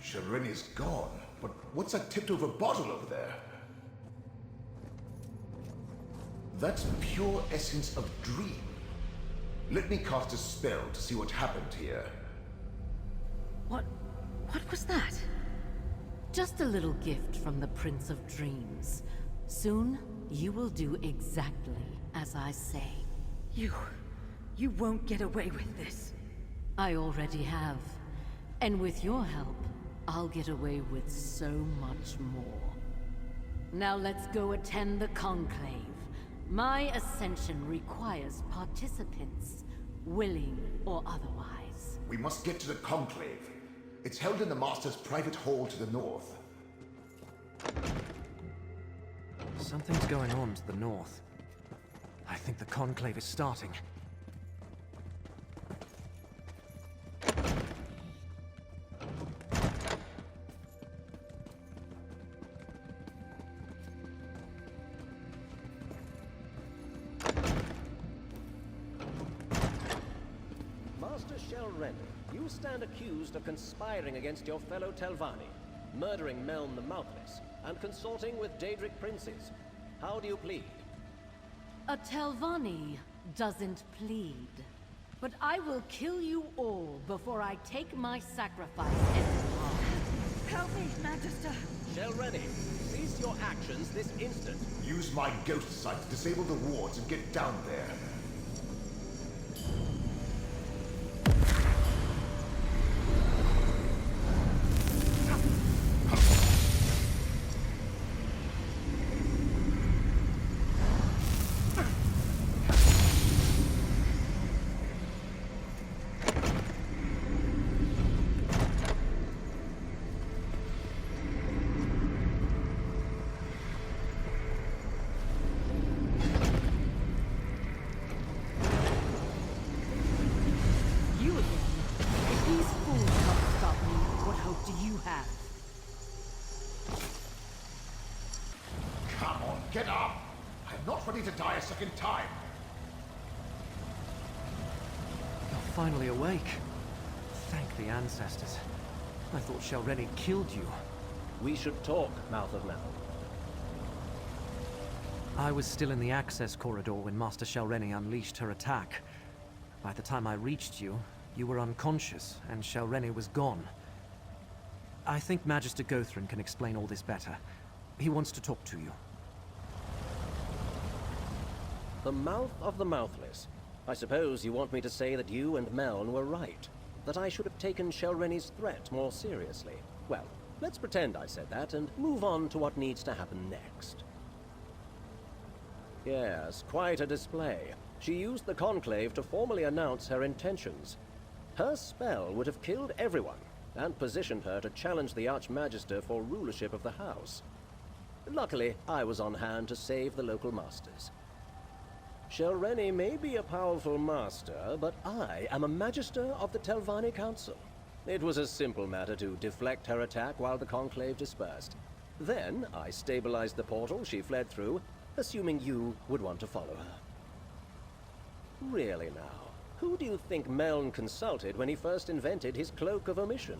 Shalreni's gone, but what's that tipped-over bottle over there? That's pure essence of dream. Let me cast a spell to see what happened here. What was that? Just a little gift from the Prince of Dreams. Soon, you will do exactly as I say. You won't get away with this. I already have. And with your help, I'll get away with so much more. Now let's go attend the Conclave. My ascension requires participants, willing or otherwise. We must get to the Conclave. It's held in the Master's private hall to the north. Something's going on to the north. I think the Conclave is starting. Master Shalreni, you stand accused of conspiring against your fellow Telvanni, murdering Meln the Mouthless, and consorting with Daedric princes. How do you plead? A Telvanni doesn't plead. But I will kill you all before I take my sacrifice and depart. Help me, Magister! Shalreni, cease your actions this instant. Use my ghost sight to disable the wards and get down there. Get up! I'm not ready to die a second time! You're finally awake. Thank the ancestors. I thought Shalreni killed you. We should talk, Mouth of Mel. I was still in the access corridor when Master Shalreni unleashed her attack. By the time I reached you, you were unconscious, and Shalreni was gone. I think Magister Gothrin can explain all this better. He wants to talk to you. The Mouth of the Mouthless. I suppose you want me to say that you and Meln were right. That I should have taken Shalreni's threat more seriously. Well, let's pretend I said that and move on to what needs to happen next. Yes, quite a display. She used the Conclave to formally announce her intentions. Her spell would have killed everyone, and positioned her to challenge the Archmagister for rulership of the house. Luckily, I was on hand to save the local masters. Shalreni may be a powerful master, but I am a Magister of the Telvanni Council. It was a simple matter to deflect her attack while the Conclave dispersed. Then, I stabilized the portal she fled through, assuming you would want to follow her. Really now, who do you think Meln consulted when he first invented his Cloak of Omission?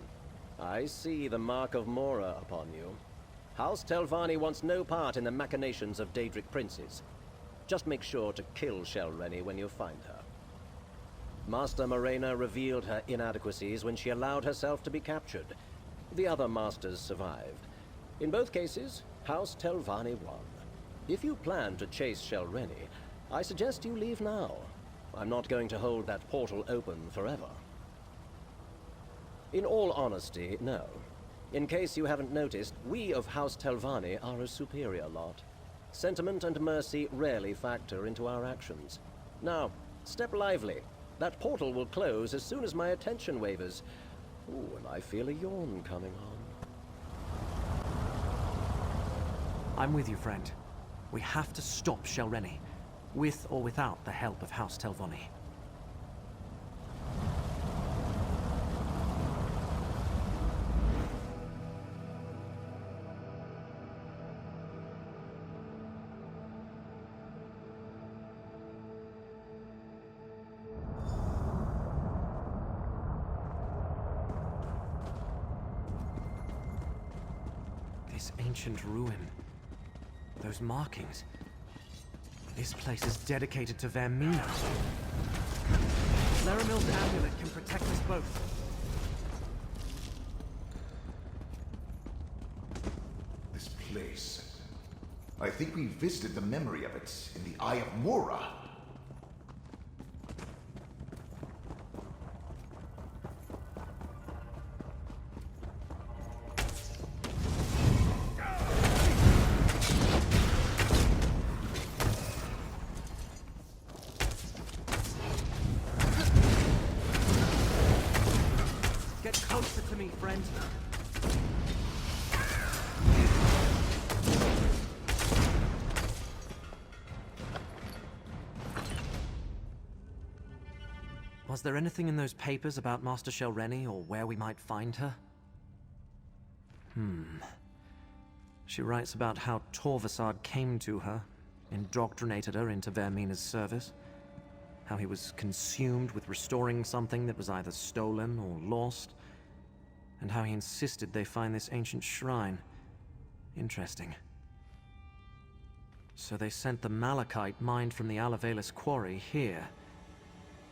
I see the mark of Mora upon you. House Telvanni wants no part in the machinations of Daedric princes. Just make sure to kill Shalreni when you find her. Master Morena revealed her inadequacies when she allowed herself to be captured. The other masters survived. In both cases, House Telvanni won. If you plan to chase Shalreni, I suggest you leave now. I'm not going to hold that portal open forever. In all honesty, no. In case you haven't noticed, we of House Telvanni are a superior lot. Sentiment and mercy rarely factor into our actions. Now, step lively. That portal will close as soon as my attention wavers. Ooh, and I feel a yawn coming on. I'm with you, friend. We have to stop Shalreni, with or without the help of House Telvanni. This ancient ruin. Those markings. This place is dedicated to Vaermina. Laramil's amulet can protect us both. This place. I think we visited the memory of it in the Eye of Mora. Get closer to me, friend. Was there anything in those papers about Master Shelreni or where we might find her? She writes about how Torvasard came to her, indoctrinated her into Vaermina's service, how he was consumed with restoring something that was either stolen or lost, and how he insisted they find this ancient shrine. Interesting. So they sent the malachite mined from the Alavelis quarry here.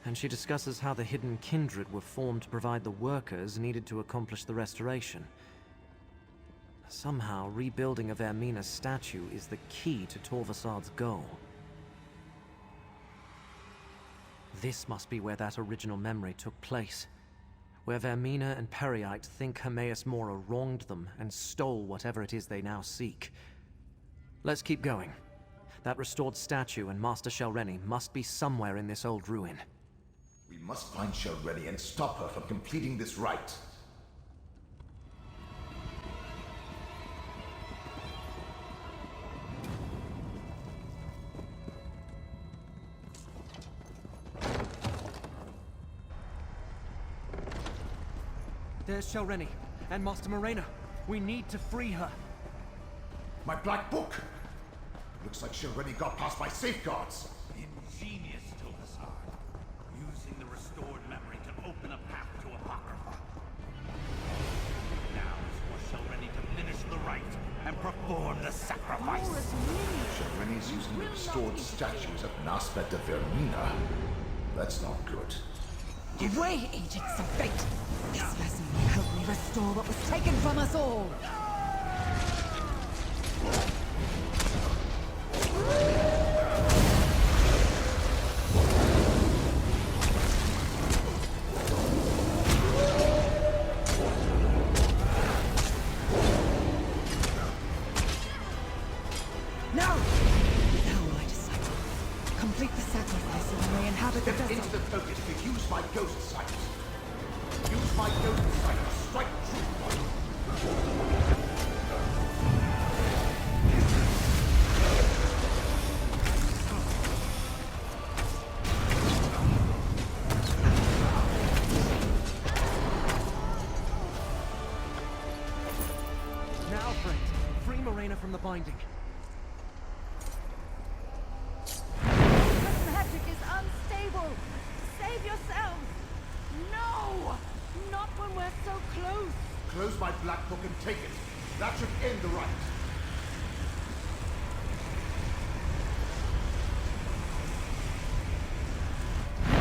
And she discusses how the hidden kindred were formed to provide the workers needed to accomplish the restoration. Somehow, rebuilding a Vaermina statue is the key to Torvasard's goal. This must be where that original memory took place. Where Vaermina and Periite think Hermaeus Mora wronged them and stole whatever it is they now seek. Let's keep going. That restored statue and Master Shelreni must be somewhere in this old ruin. We must find Shelreni and stop her from completing this rite. There's Shelreni and Master Morena. We need to free her. My black book! Looks like Shelreni got past my safeguards. Ingenious, Torvasard. Using the restored memory to open a path to Apocrypha. Now is for Shelreni to finish the rite and perform the sacrifice. Shelreni's using the restored statues of Naspet de Vaermina. That's not good. Give way, agents of fate! This vessel will help me restore what was taken from us all! Now, my disciple. Complete the sacrifice and I may inhabit the Step vessel. into the focus to use my ghost sight. Use my ghost sight to strike true. Now, friend, free Morena from the binding. The magic is unstable! Save yourselves! No! Not when we're so close! Close my black book and take it. That should end the rite.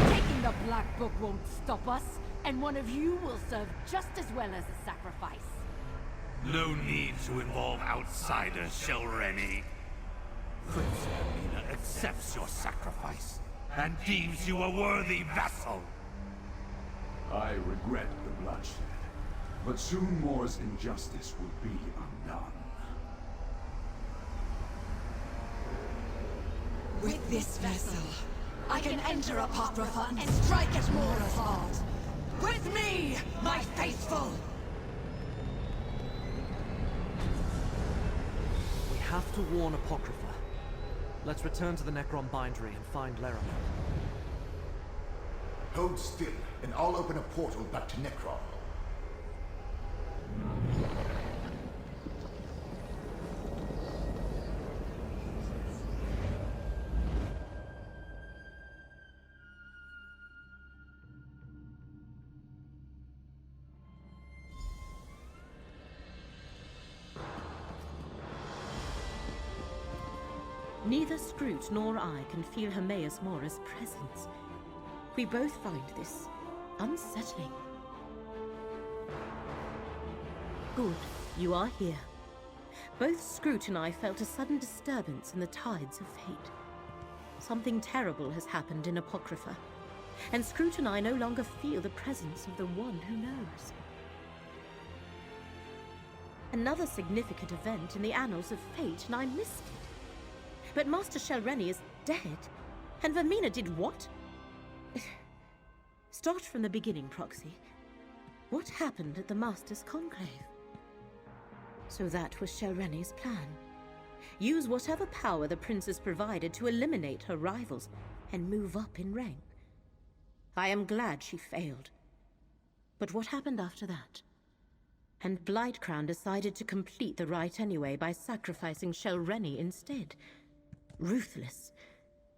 Taking the black book won't stop us, and one of you will serve just as well as a sacrifice. No need to involve outsiders, Shelreni. Prince Hermina accepts your sacrifice and deems you a worthy vassal. I regret the bloodshed, but soon Mor's injustice will be undone. With this vessel, I can enter Apocrypha and strike at Mora's heart. With me, my faithful! We have to warn Apocrypha. Let's return to the Necrom Bindery and find Laramil. Hold still, and I'll open a portal back to Necrom. Neither Scroot nor I can feel Hermaeus Mora's presence. We both find this unsettling. Good, you are here. Both Scroot and I felt a sudden disturbance in the tides of fate. Something terrible has happened in Apocrypha, and Scroot and I no longer feel the presence of the one who knows. Another significant event in the annals of fate, and I missed it. But Master Shelreni is dead, and Vaermina did what? Start from the beginning, Proxy. What happened at the Master's Conclave? So that was Shelreni's plan. Use whatever power the princess provided to eliminate her rivals and move up in rank. I am glad she failed. But what happened after that? And Blightcrown decided to complete the rite anyway by sacrificing Shelreni instead. Ruthless,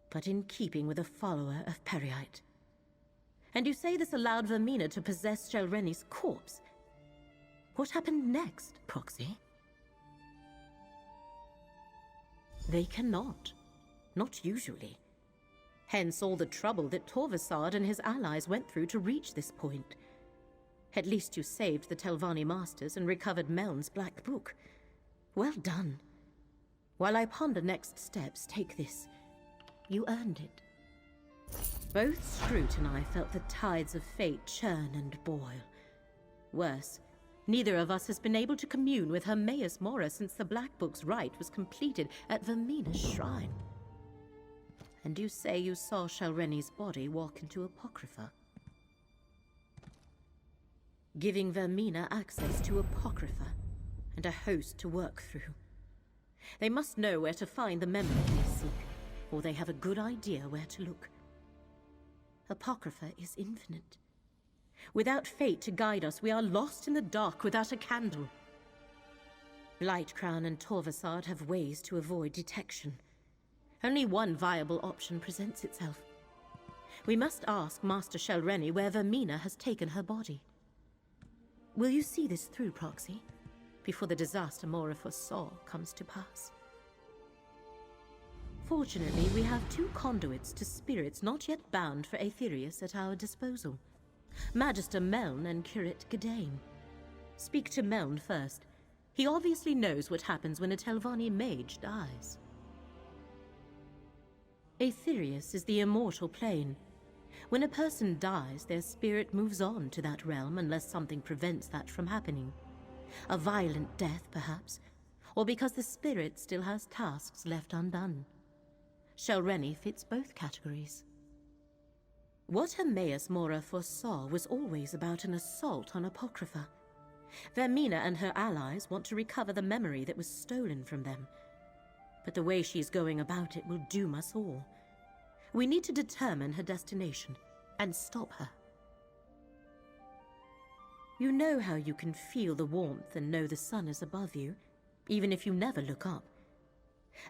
but in keeping with a follower of Periite. And you say this allowed Vaermina to possess Shelreni's corpse? What happened next, Proxy? They cannot. Not usually. Hence all the trouble that Torvasard and his allies went through to reach this point. At least you saved the Telvanni Masters and recovered Meln's Black Book. Well done. While I ponder next steps, take this. You earned it. Both Scroot and I felt the tides of fate churn and boil. Worse, neither of us has been able to commune with Hermaeus Mora since the Black Book's rite was completed at Vaermina's shrine. And you say you saw Shelreni's body walk into Apocrypha, giving Vaermina access to Apocrypha and a host to work through. They must know where to find the memory they seek, or they have a good idea where to look. Apocrypha is infinite. Without fate to guide us, we are lost in the dark without a candle. Blightcrown and Torvasard have ways to avoid detection. Only one viable option presents itself. We must ask Master Shelreni where Vaermina has taken her body. Will you see this through, Proxy, before the disaster Mora foresaw comes to pass? Fortunately, we have two conduits to spirits not yet bound for Aetherius at our disposal. Magister Meln and Curate Gadain. Speak to Meln first. He obviously knows what happens when a Telvanni mage dies. Aetherius is the immortal plane. When a person dies, their spirit moves on to that realm unless something prevents that from happening. A violent death, perhaps, or because the spirit still has tasks left undone. Shelreni fits both categories. What Hermaeus Mora foresaw was always about an assault on Apocrypha. Vaermina and her allies want to recover the memory that was stolen from them. But the way she's going about it will doom us all. We need to determine her destination and stop her. You know how you can feel the warmth and know the sun is above you, even if you never look up.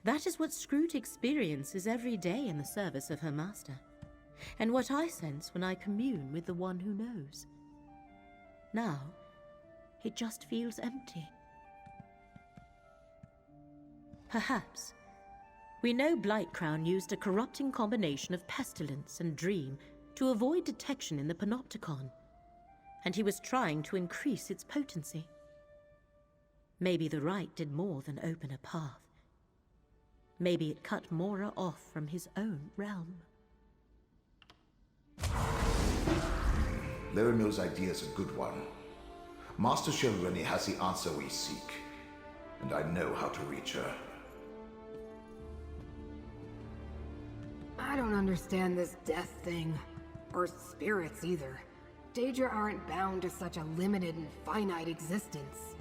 That is what Scroot experiences every day in the service of her master, and what I sense when I commune with the one who knows. Now, it just feels empty. Perhaps. We know Blightcrown used a corrupting combination of pestilence and dream to avoid detection in the Panopticon, and he was trying to increase its potency. Maybe the rite did more than open a path. Maybe it cut Mora off from his own realm. Vaermina's idea is a good one. Master Shelreni has the answer we seek, and I know how to reach her. I don't understand this death thing. Or spirits either. Daedra aren't bound to such a limited and finite existence.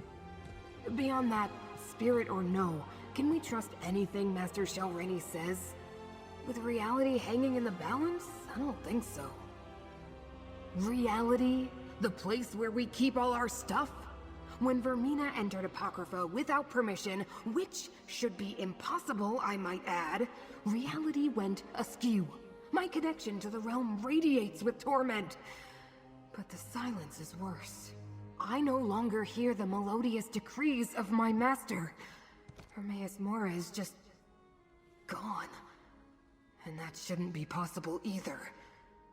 Beyond that, spirit or no, can we trust anything Master Shelreni says? With reality hanging in the balance? I don't think so. Reality? The place where we keep all our stuff? When Vaermina entered Apocrypha without permission, which should be impossible, I might add, reality went askew. My connection to the realm radiates with torment. But the silence is worse. I no longer hear the melodious decrees of my master. Hermaeus Mora is just gone. And that shouldn't be possible either.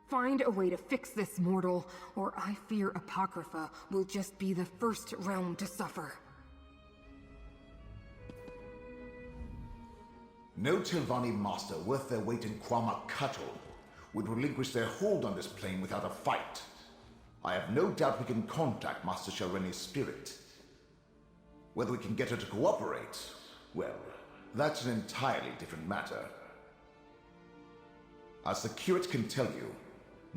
Find a way to fix this, mortal, or I fear Apocrypha will just be the first realm to suffer. No Telvanni master worth their weight in Quama cattle would relinquish their hold on this plane without a fight. I have no doubt we can contact Master Shalreni's spirit. Whether we can get her to cooperate, well, that's an entirely different matter. As the curate can tell you,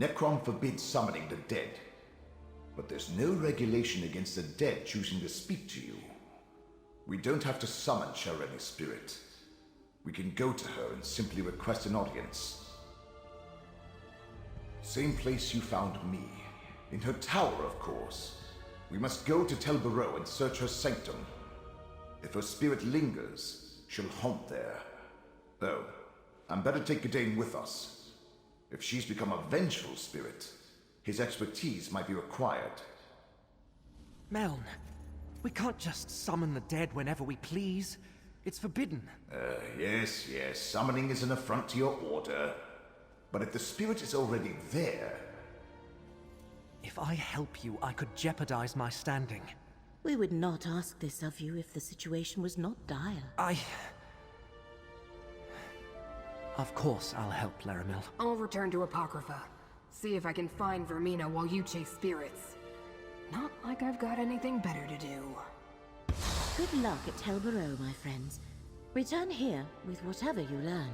Necrom forbids summoning the dead. But there's no regulation against the dead choosing to speak to you. We don't have to summon Shalreni's spirit. We can go to her and simply request an audience. Same place you found me. In her tower, of course. We must go to Tel Barrow and search her sanctum. If her spirit lingers, she'll haunt there. Though, I'm better take Gadain with us. If she's become a vengeful spirit, his expertise might be required. Meln, we can't just summon the dead whenever we please. It's forbidden. Yes. Summoning is an affront to your order. But if the spirit is already there... If I help you, I could jeopardize my standing. We would not ask this of you if the situation was not dire. Of course I'll help, Laramil. I'll return to Apocrypha. See if I can find Vaermina while you chase spirits. Not like I've got anything better to do. Good luck at Tel Barrow, my friends. Return here with whatever you learn.